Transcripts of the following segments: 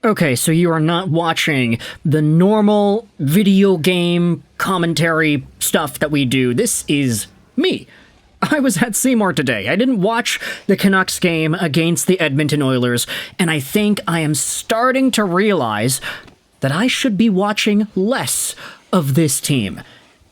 Okay, so you are not watching the normal video game commentary stuff that we do. This is me. I was at Seymour today. I didn't watch the Canucks game against the Edmonton Oilers, and I think I am starting to realize that I should be watching less of this team.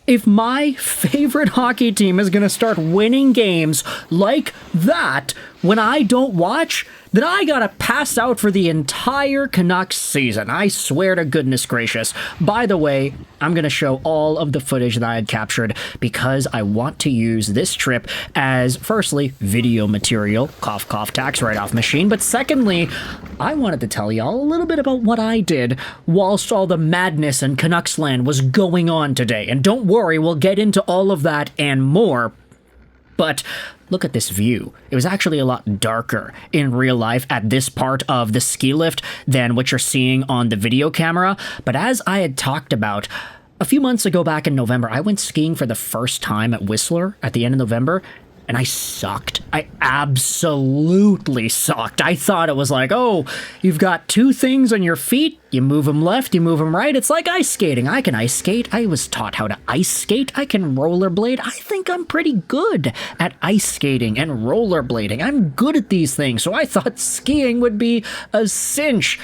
If my favorite hockey team is going to start winning games like that when I don't watch, then I gotta pass out for the entire Canucks season. I swear to goodness gracious. By the way, I'm gonna show all of the footage that I had captured because I want to use this trip as, firstly, video material, cough cough tax write-off machine, but secondly, I wanted to tell y'all a little bit about what I did whilst all the madness in Canucks land was going on today. And don't worry, we'll get into all of that and more. But look at this view. It was actually a lot darker in real life at this part of the ski lift than what you're seeing on the video camera. But as I had talked about a few months ago back in November, I went skiing for the first time at Whistler at the end of November, and I sucked. I absolutely sucked. I thought it was like, oh, you've got two things on your feet. You move them left, you move them right. It's like ice skating. I can ice skate. I was taught how to ice skate. I can rollerblade. I think I'm pretty good at ice skating and rollerblading. I'm good at these things, so I thought skiing would be a cinch.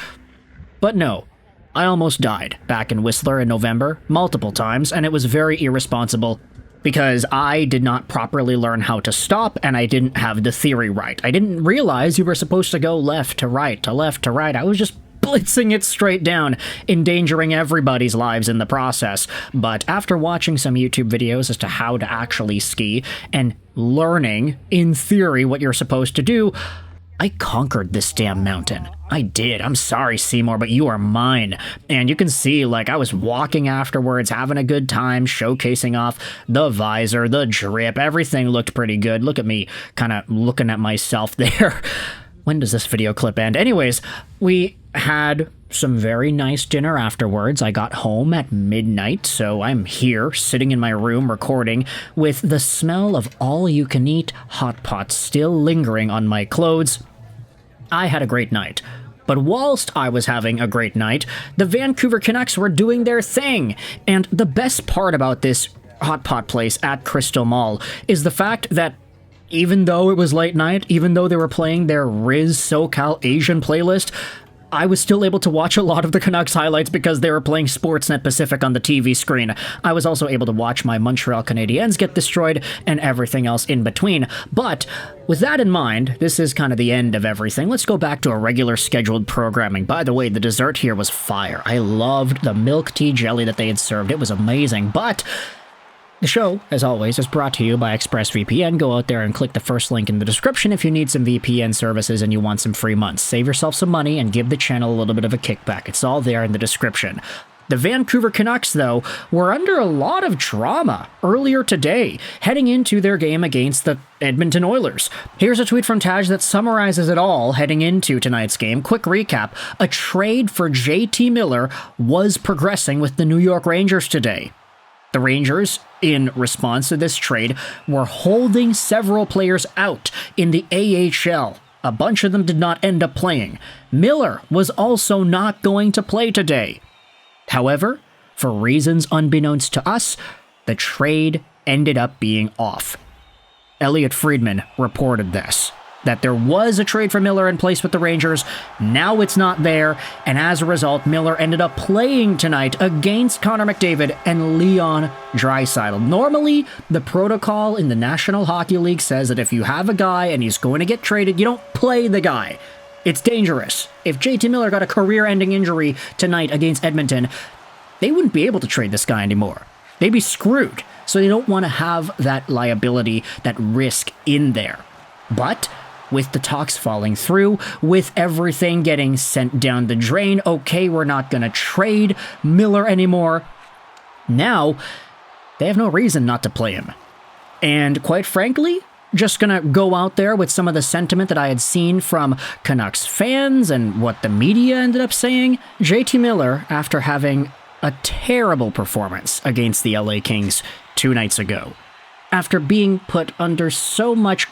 But no. I almost died back in Whistler in November, multiple times, and it was very irresponsible. Because I did not properly learn how to stop, and I didn't have the theory right. I didn't realize you were supposed to go left to right, to left to right. I was just blitzing it straight down, endangering everybody's lives in the process. But after watching some YouTube videos as to how to actually ski, and learning, in theory, what you're supposed to do, I conquered this damn mountain. I did. I'm sorry, Seymour, but you are mine. And you can see, like, I was walking afterwards, having a good time, showcasing off the visor, the drip. Everything looked pretty good. Look at me kind of looking at myself there. When does this video clip end? Anyways, we had some very nice dinner afterwards. I got home at midnight, so I'm here sitting in my room recording with the smell of all-you-can-eat hot pots still lingering on my clothes. I had a great night. But whilst I was having a great night, the Vancouver Canucks were doing their thing. And the best part about this hot pot place at Crystal Mall is the fact that even though it was late night, even though they were playing their Riz SoCal Asian playlist, I was still able to watch a lot of the Canucks highlights because they were playing Sportsnet Pacific on the TV screen. I was also able to watch my Montreal Canadiens get destroyed and everything else in between. But with that in mind, this is kind of the end of everything. Let's go back to a regular scheduled programming. By the way, the dessert here was fire. I loved the milk tea jelly that they had served. It was amazing. But the show, as always, is brought to you by ExpressVPN. Go out there and click the first link in the description if you need some VPN services and you want some free months. Save yourself some money and give the channel a little bit of a kickback. It's all there in the description. The Vancouver Canucks, though, were under a lot of drama earlier today, heading into their game against the Edmonton Oilers. Here's a tweet from Taj that summarizes it all heading into tonight's game. Quick recap. A trade for JT Miller was progressing with the New York Rangers today. The Rangers, in response to this trade, were holding several players out in the AHL. A bunch of them did not end up playing. Miller was also not going to play today. However, for reasons unbeknownst to us, the trade ended up being off. Elliot Friedman reported this, that there was a trade for Miller in place with the Rangers. Now it's not there, and as a result, Miller ended up playing tonight against Connor McDavid and Leon Draisaitl. Normally, the protocol in the National Hockey League says that if you have a guy and he's going to get traded, you don't play the guy. It's dangerous. If JT Miller got a career-ending injury tonight against Edmonton, they wouldn't be able to trade this guy anymore. They'd be screwed. So they don't want to have that liability, that risk in there. But with the talks falling through, with everything getting sent down the drain, okay, we're not going to trade Miller anymore. Now, they have no reason not to play him. And quite frankly, just going to go out there with some of the sentiment that I had seen from Canucks fans and what the media ended up saying. JT Miller, after having a terrible performance against the LA Kings 2 nights ago, after being put under so much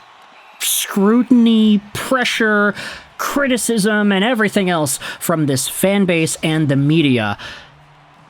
scrutiny, pressure, criticism and everything else from this fan base and the media,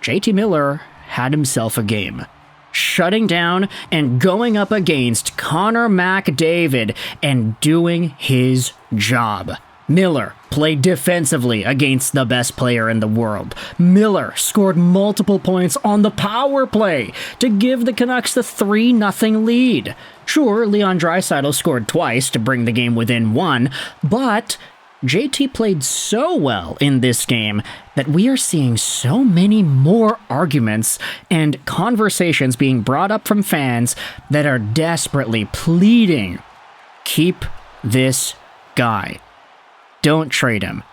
JT Miller had himself a game. Shutting down and going up against Connor McDavid and doing his job. Miller played defensively against the best player in the world. Miller scored multiple points on the power play to give the Canucks the 3-0 lead. Sure, Leon Draisaitl scored twice to bring the game within 1, but JT played so well in this game that we are seeing so many more arguments and conversations being brought up from fans that are desperately pleading, keep this guy. Don't trade him.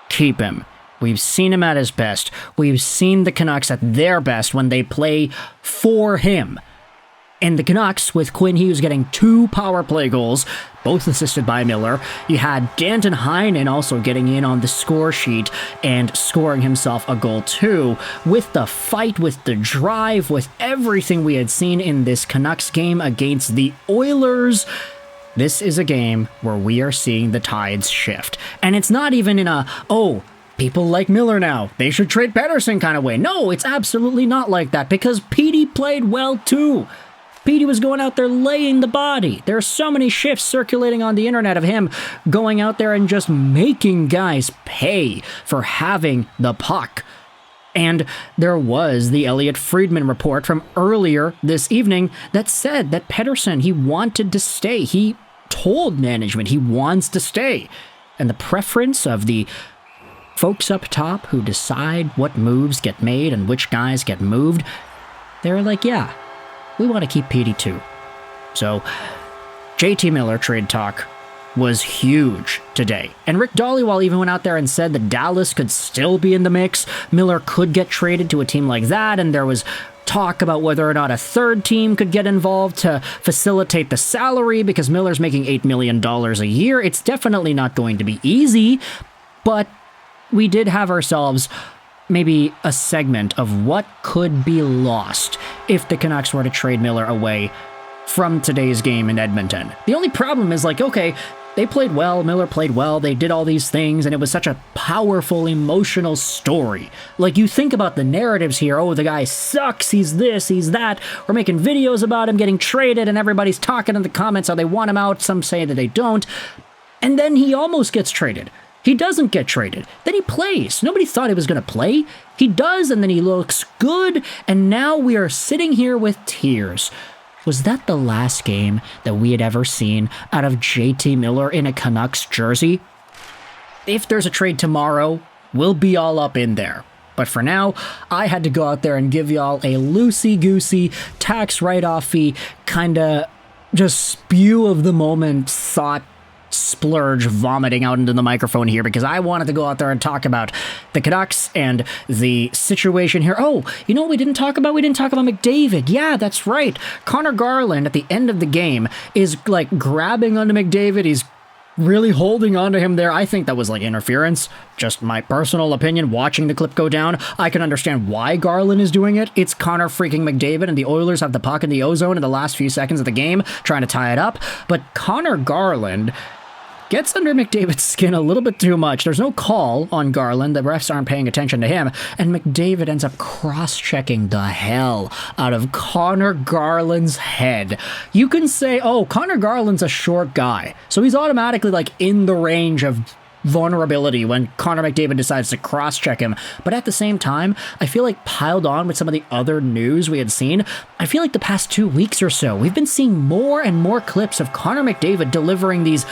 Keep him. We've seen him at his best. We've seen the Canucks at their best when they play for him. And the Canucks, with Quinn Hughes getting 2 power play goals, both assisted by Miller. You had Danton Heinen also getting in on the score sheet and scoring himself a goal too. With the fight, with the drive, with everything we had seen in this Canucks game against the Oilers, this is a game where we are seeing the tides shift. And it's not even in a, oh, people like Miller now, they should trade Pettersson kind of way. No, it's absolutely not like that, because Petey played well too. Petey was going out there laying the body. There are so many shifts circulating on the internet of him going out there and just making guys pay for having the puck. And there was the Elliot Friedman report from earlier this evening that said that Pettersson, he wanted to stay. He told management he wants to stay. And the preference of the folks up top who decide what moves get made and which guys get moved, they're like, yeah, we want to keep Petey too. So, JT Miller trade talk was huge today. And Rick Dhaliwal even went out there and said that Dallas could still be in the mix. Miller could get traded to a team like that, and there was talk about whether or not a third team could get involved to facilitate the salary, because Miller's making $8 million a year. It's definitely not going to be easy, but we did have ourselves maybe a segment of what could be lost if the Canucks were to trade Miller away from today's game in Edmonton. The only problem is, like, okay, they played well, Miller played well, they did all these things, and it was such a powerful, emotional story. Like, you think about the narratives here, oh, the guy sucks, he's this, he's that, we're making videos about him getting traded, and everybody's talking in the comments how they want him out, some say that they don't, and then he almost gets traded. He doesn't get traded. Then he plays. Nobody thought he was going to play. He does, and then he looks good, and now we are sitting here with tears. Was that the last game that we had ever seen out of JT Miller in a Canucks jersey? If there's a trade tomorrow, we'll be all up in there. But for now, I had to go out there and give y'all a loosey-goosey, tax write-off-y, kind of just spew of the moment thought splurge vomiting out into the microphone here, because I wanted to go out there and talk about the Canucks and the situation here. Oh, you know what we didn't talk about? We didn't talk about McDavid. Yeah, that's right. Connor Garland at the end of the game is like grabbing onto McDavid. He's really holding onto him there. I think that was like interference. Just my personal opinion, watching the clip go down. I can understand why Garland is doing it. It's Connor freaking McDavid, and the Oilers have the puck in the O-zone in the last few seconds of the game, trying to tie it up. But Connor Garland gets under McDavid's skin a little bit too much. There's no call on Garland. The refs aren't paying attention to him. And McDavid ends up cross-checking the hell out of Connor Garland's head. You can say, oh, Connor Garland's a short guy, so he's automatically like in the range of vulnerability when Connor McDavid decides to cross-check him. But at the same time, I feel like piled on with some of the other news we had seen, I feel like the past 2 weeks or so, we've been seeing more and more clips of Connor McDavid delivering these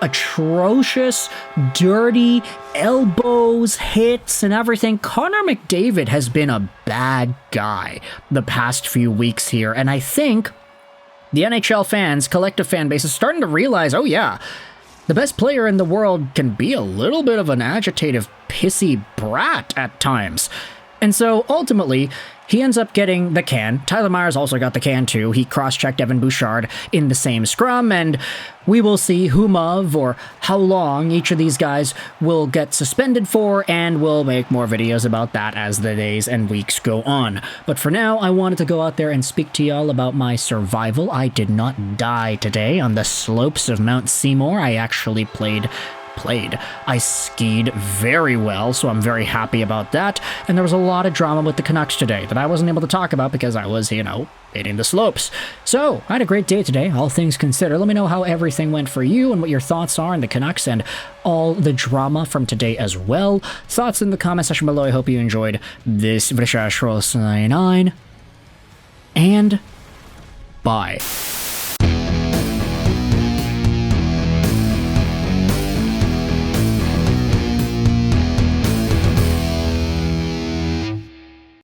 atrocious, dirty elbows, hits, and everything. Connor McDavid has been a bad guy the past few weeks here, and I think the NHL fans, collective fan base, is starting to realize, oh yeah, the best player in the world can be a little bit of an agitative, pissy brat at times. And so, ultimately, he ends up getting the can. Tyler Myers also got the can too. He cross-checked Evan Bouchard in the same scrum, and we will see whom of or how long each of these guys will get suspended for, and we'll make more videos about that as the days and weeks go on. But for now, I wanted to go out there and speak to y'all about my survival. I did not die today on the slopes of Mount Seymour. I actually played played. I skied very well, so I'm very happy about that, and there was a lot of drama with the Canucks today that I wasn't able to talk about because I was, hitting the slopes. So, I had a great day today, all things considered. Let me know how everything went for you and what your thoughts are on the Canucks and all the drama from today as well. Thoughts in the comment section below. I hope you enjoyed this video. And bye.